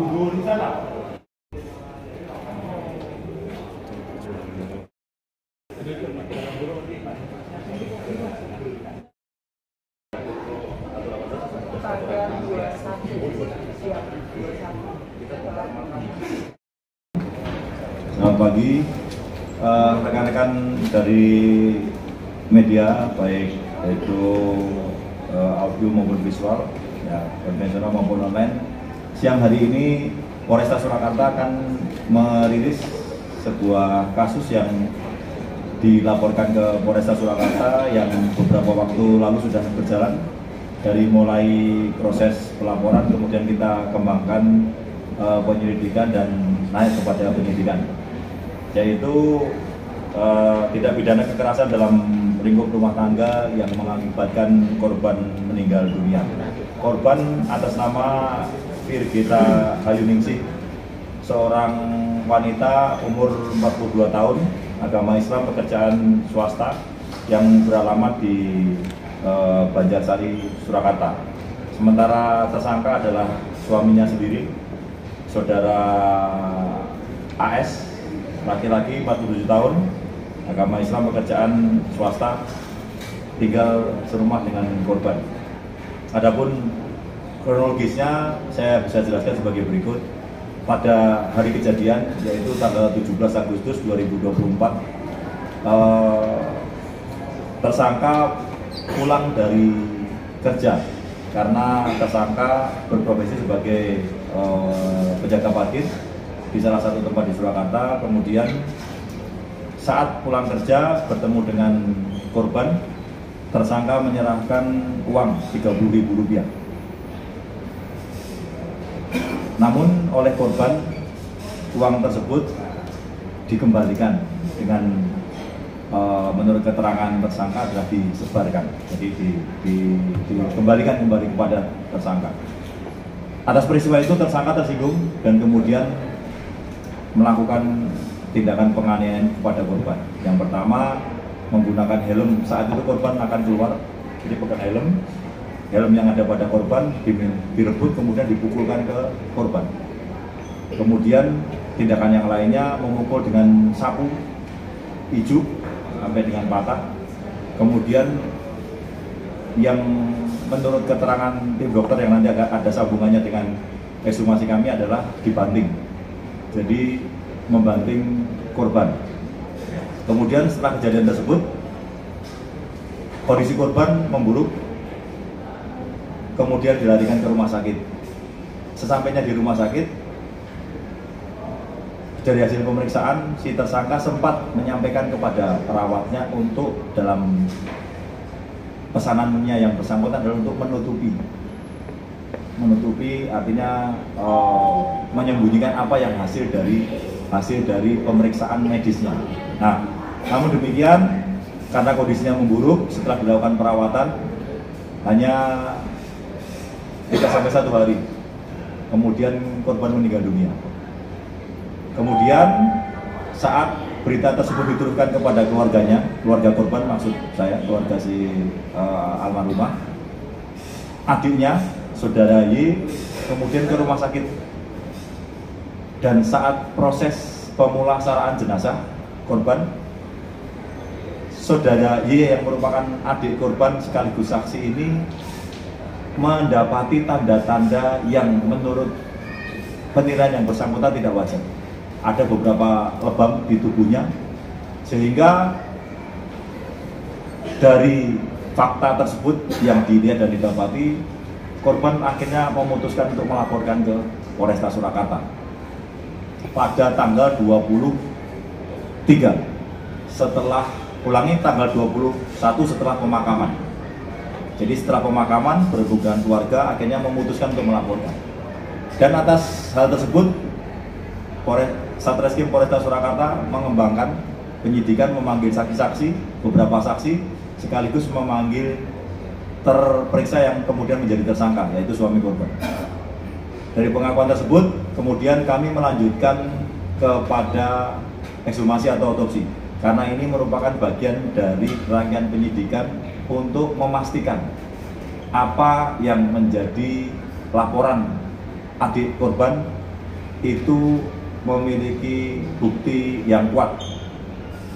Selamat pagi, rekan-rekan dari media, baik itu audio maupun visual, ya, konvensional maupun online. Siang hari ini Polresta Surakarta akan merilis sebuah kasus yang dilaporkan ke Polresta Surakarta yang beberapa waktu lalu sudah berjalan. Dari mulai proses pelaporan, kemudian kita kembangkan penyelidikan dan naik kepada penyidikan, yaitu tindak pidana kekerasan dalam lingkup rumah tangga yang mengakibatkan korban meninggal dunia. Korban atas nama Virgita Hayuningsih, seorang wanita umur 42 tahun, agama Islam, pekerjaan swasta, yang beralamat di Banjarsari, Surakarta. Sementara tersangka adalah suaminya sendiri, saudara AS, laki-laki 47 tahun, agama Islam, pekerjaan swasta, tinggal serumah dengan korban. Adapun kronologisnya saya bisa jelaskan sebagai berikut. Pada hari kejadian, yaitu tanggal 17 Agustus 2024, tersangka pulang dari kerja karena tersangka berprofesi sebagai penjaga parkir di salah satu tempat di Surakarta. Kemudian saat pulang kerja bertemu dengan korban, tersangka menyerahkan uang Rp30.000. Namun oleh korban, uang tersebut dikembalikan dengan menurut keterangan tersangka adalah disebarkan, jadi dikembalikan kembali kepada tersangka. Atas peristiwa itu tersangka tersinggung dan kemudian melakukan tindakan penganiayaan kepada korban. Yang pertama, menggunakan helm. Saat itu korban akan keluar, jadi pegang helm yang ada pada korban direbut, kemudian dipukulkan ke korban. Kemudian tindakan yang lainnya memukul dengan sapu ijuk sampai dengan patah. Kemudian yang menurut keterangan tim dokter yang nanti ada sambungannya dengan ekshumasi kami adalah dibanting, jadi membanting korban. Kemudian setelah kejadian tersebut, kondisi korban memburuk, kemudian dilarikan ke rumah sakit. Sesampainya di rumah sakit, dari hasil pemeriksaan, si tersangka sempat menyampaikan kepada perawatnya untuk dalam pesanannya yang bersangkutan adalah untuk menutupi artinya menyembunyikan apa yang hasil dari pemeriksaan medisnya. Nah, namun demikian karena kondisinya memburuk, setelah dilakukan perawatan hanya 3-1 hari, kemudian korban meninggal dunia. Kemudian saat berita tersebut diturunkan kepada keluarganya, keluarga korban, maksud saya keluarga si almarhumah, adiknya, saudara Y, kemudian ke rumah sakit. Dan saat proses pemulasaraan jenazah korban, saudara Y yang merupakan adik korban sekaligus saksi ini mendapati tanda-tanda yang menurut penilaian yang bersangkutan tidak wajar. Ada beberapa lebam di tubuhnya, sehingga dari fakta tersebut yang dilihat dan didapati, korban akhirnya memutuskan untuk melaporkan ke Polresta Surakarta pada tanggal 23 setelah tanggal 21 setelah pemakaman. Jadi setelah pemakaman, berhubungan keluarga akhirnya memutuskan untuk melaporkan. Dan atas hal tersebut, Satreskrim Polresta Surakarta mengembangkan penyidikan, memanggil saksi-saksi, beberapa saksi, sekaligus memanggil terperiksa yang kemudian menjadi tersangka, yaitu suami korban. Dari pengakuan tersebut, kemudian kami melanjutkan kepada ekshumasi atau otopsi, karena ini merupakan bagian dari rangkaian penyidikan untuk memastikan apa yang menjadi laporan adik korban itu memiliki bukti yang kuat.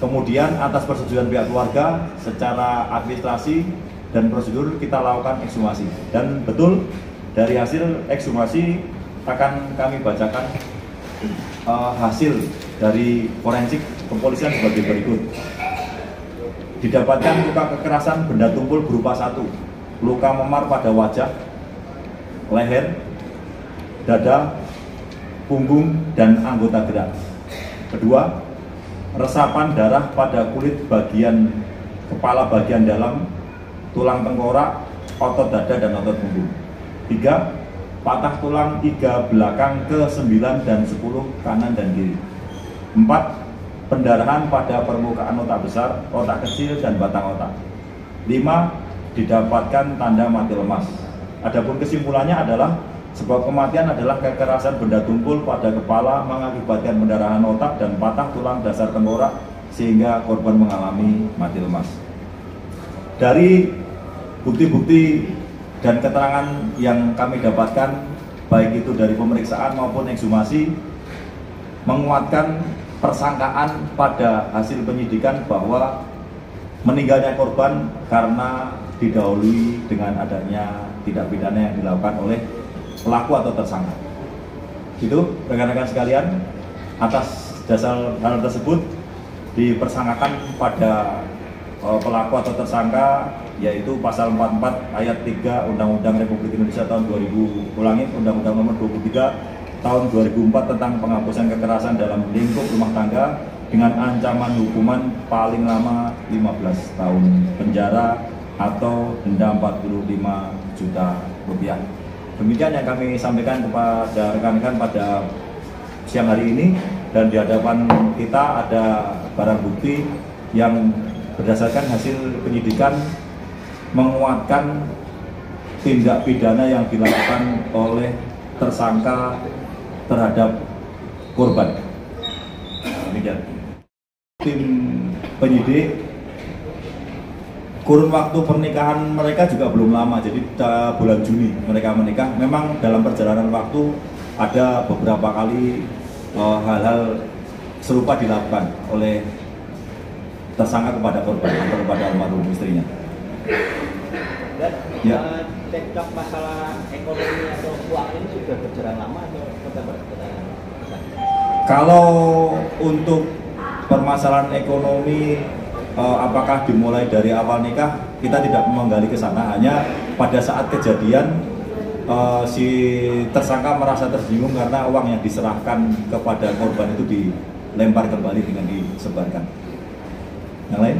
Kemudian atas persetujuan pihak keluarga secara administrasi dan prosedur kita lakukan ekshumasi. Dan betul dari hasil ekshumasi akan kami bacakan hasil dari forensik kepolisian sebagai berikut. Didapatkan luka kekerasan benda tumpul berupa 1, luka memar pada wajah, leher, dada, punggung, dan anggota gerak. Kedua, resapan darah pada kulit bagian kepala bagian dalam, tulang tengkorak, otot dada, dan otot punggung. 3, patah tulang iga belakang ke-9 dan 10 kanan dan kiri. 4, pendarahan pada permukaan otak besar, otak kecil, dan batang otak. 5, didapatkan tanda mati lemas. Adapun kesimpulannya adalah sebab kematian adalah kekerasan benda tumpul pada kepala mengakibatkan pendarahan otak dan patah tulang dasar tengkorak sehingga korban mengalami mati lemas. Dari bukti-bukti dan keterangan yang kami dapatkan, baik itu dari pemeriksaan maupun ekshumasi, menguatkan persangkaan pada hasil penyidikan bahwa meninggalnya korban karena didahului dengan adanya tindak pidana yang dilakukan oleh pelaku atau tersangka. Itu rekan-rekan sekalian, atas dasar hal tersebut dipersangkakan pada pelaku atau tersangka, yaitu pasal 44 ayat 3 Undang-Undang Republik Indonesia tahun 2000, Undang-Undang Nomor 23 tahun 2004 tentang penghapusan kekerasan dalam lingkup rumah tangga dengan ancaman hukuman paling lama 15 tahun penjara atau denda 45 juta rupiah. Demikian yang kami sampaikan kepada rekan-rekan pada siang hari ini, dan di hadapan kita ada barang bukti yang berdasarkan hasil penyidikan menguatkan tindak pidana yang dilakukan oleh tersangka terhadap korban. Demikian. Tim penyidik, kurun waktu pernikahan mereka juga belum lama, jadi bulan Juni mereka menikah. Memang dalam perjalanan waktu ada beberapa kali hal-hal serupa dilakukan oleh tersangka kepada korban atau kepada almarhum istrinya. Dan ya. cekcok masalah ekonomi atau uang ini sudah berjalan lama atau tetap berjalan? Kalau untuk permasalahan ekonomi, apakah dimulai dari awal nikah, kita tidak menggali ke sana. Hanya pada saat kejadian si tersangka merasa tersinggung karena uang yang diserahkan kepada korban itu dilempar kembali dengan disebarkan. Yang lain?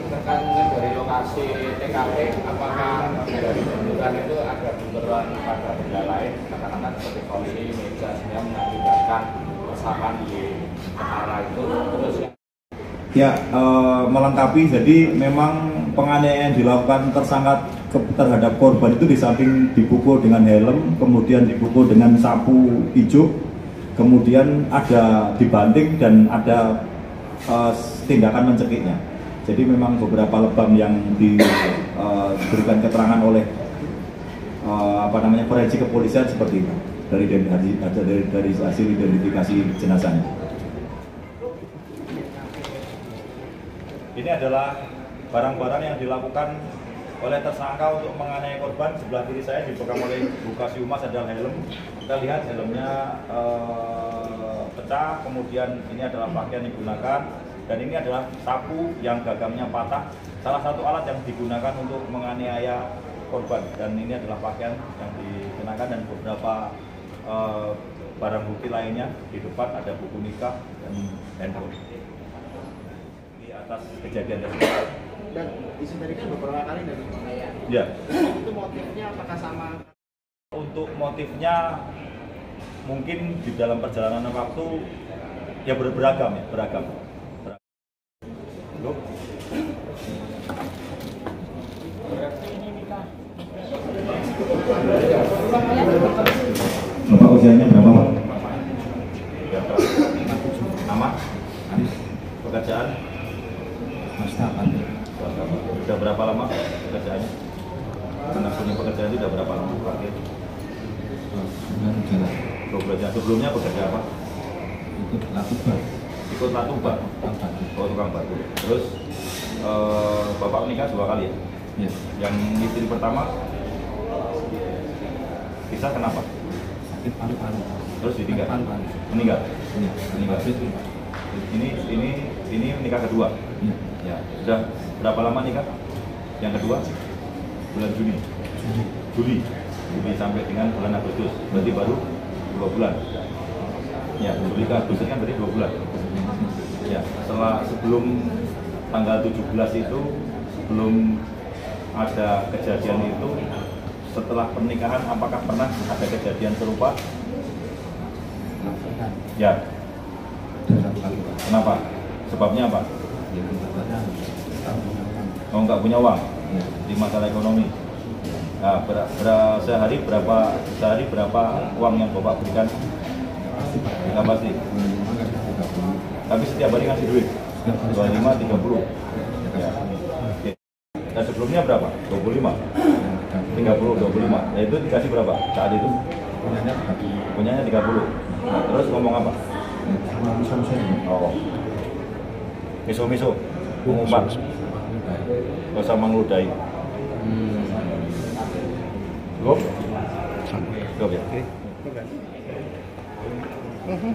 Berkaitan dari lokasi TKP, apakah dari benturan itu ada benturan pada benda lain, katakanlah seperti kursi, meja, sehingga mengakibatkan resapan di kepala itu? Terus ya, melengkapi, jadi memang penganiayaan yang dilakukan tersangka terhadap korban itu di samping dipukul dengan helm, kemudian dipukul dengan sapu hijau, kemudian ada dibanting dan ada tindakan mencekiknya. Jadi memang beberapa lebam yang diberikan keterangan oleh forensik kepolisian seperti itu dari hasil identifikasi jenazahnya. Ini adalah barang-barang yang dilakukan oleh tersangka untuk menganiaya korban. Sebelah kiri saya dibekam oleh Bu Kasiumas adalah helm. Kita lihat helmnya pecah, kemudian ini adalah pakaian yang digunakan, dan ini adalah sapu yang gagangnya patah, salah satu alat yang digunakan untuk menganiaya korban. Dan ini adalah pakaian yang dikenakan dan beberapa barang bukti lainnya. Di depan ada buku nikah dan handphone. Di atas kejadian tersebut. dan disebutkan beberapa kali dari penganiayaan. Ya. Itu motifnya apakah sama? Untuk motifnya mungkin di dalam perjalanan waktu ya beragam. Loh. Bapak usianya berapa, Pak? Nama? Pekerjaan? Sudah berapa lama pekerjaannya? Anak punya pekerjaan itu sudah berapa lama? Progresnya sebelumnya bekerja apa? Ikut lakukan. Ikut latubak. Oh, tukang batu. Terus bapak menikah 2 kali ya? Ya. Yang istri pertama pisah kenapa? Sakit paru-paru. Terus ditinggal? Paru-paru. Meninggal? Iya. Meninggal. Ini nikah kedua? Iya. Ya. Sudah berapa lama nikah? Yang kedua? Bulan Juni? Juli sampai dengan bulan Agustus. Berarti baru 2 bulan. Ya, Juli ke Agustus kan berarti 2 bulan. Ya, sebelum tanggal 17 itu, sebelum ada kejadian itu, setelah pernikahan apakah pernah ada kejadian serupa? Lakukan. Ya. Ada satu kali Pak. Kenapa? Sebabnya apa? Ya pendapatnya tak punya uang. Oh, nggak punya uang Ya. di masalah ekonomi. Nah, sehari berapa uang yang bapak berikan? Nggak pasti Pak. Nggak pasti. Memang nggak ada 30. Tapi setiap hari ngasih duit. 25, 30. Ya. Oke. Dan sebelumnya berapa? 25. 30, 25. Nah, itu dikasih berapa saat itu? Punyanya 30. Punyanya 30. Nah, terus ngomong apa? Sama bisa-bisa ini. Oh. Miso-miso. Mengumpat. Gak usah mengeludahi. Cukup? Cukup ya? Oke.